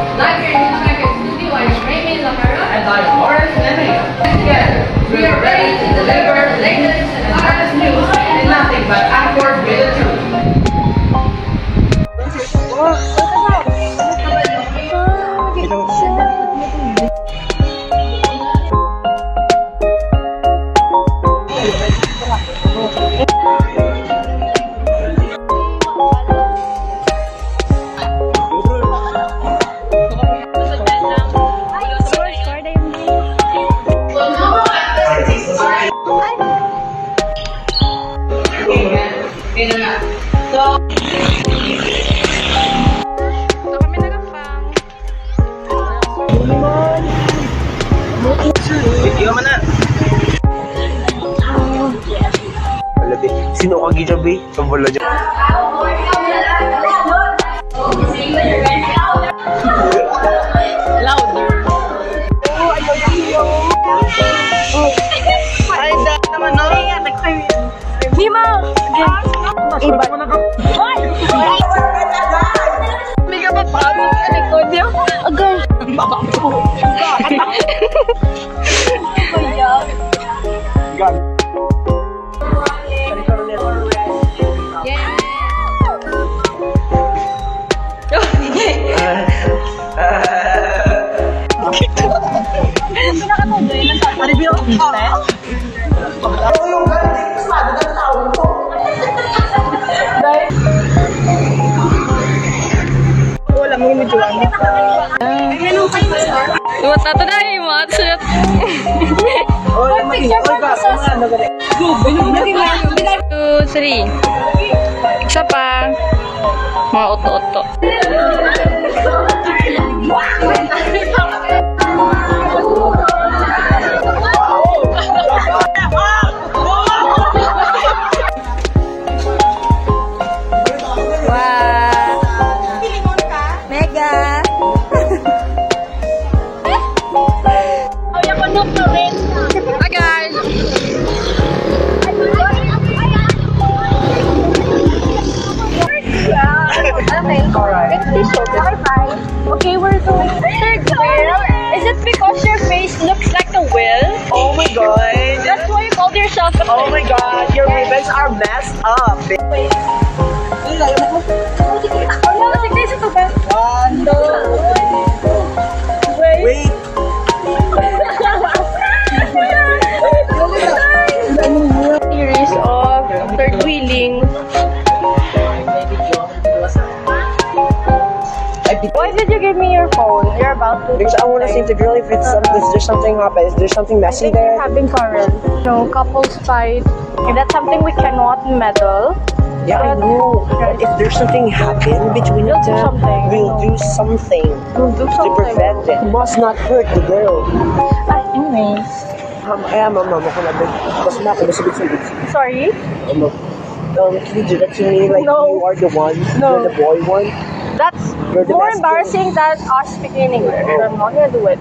And I'm Lawrence Nene. Together, we are ready to deliver the latest and hottest news and nothing but accurate with the truth. Video man na. Wala di. Sino ka gijabi? Wala dyan. Louder. Ay, da naman no. Mima! Iba. May ka pa pasok sa likod niya. Agay. Gan. Review? Wala mo yung medyo ano. Iwat na ito na yung mga sunod. Two, three. Isa pa. Mga oto-oto. Hi guys! Okay, we're going third wheel. Is it because your face looks like a whale? Oh my god. That's why you called yourself a Oh my god. Your ribbons are messed up. Wait. Series of third wheeling. Why did you give me your phone? You're about to. Because I want to save the girl if it's if there's something happens. If there's something messy You're there. having quarrel. No, couples fight. If that's something we cannot meddle. Yeah, I know. But if there's something happen between We'll do them, something, I we'll know. do something We'll do to something. prevent it. Must not hurt the girl. Anyways. Mama ko na din. Mas na ako nasubit-subit. Sorry? Can you do that to me? Like, No. you are the one. No. You're the boy one. That's You're the more best embarrassing than us speaking in English. I'm not gonna do it.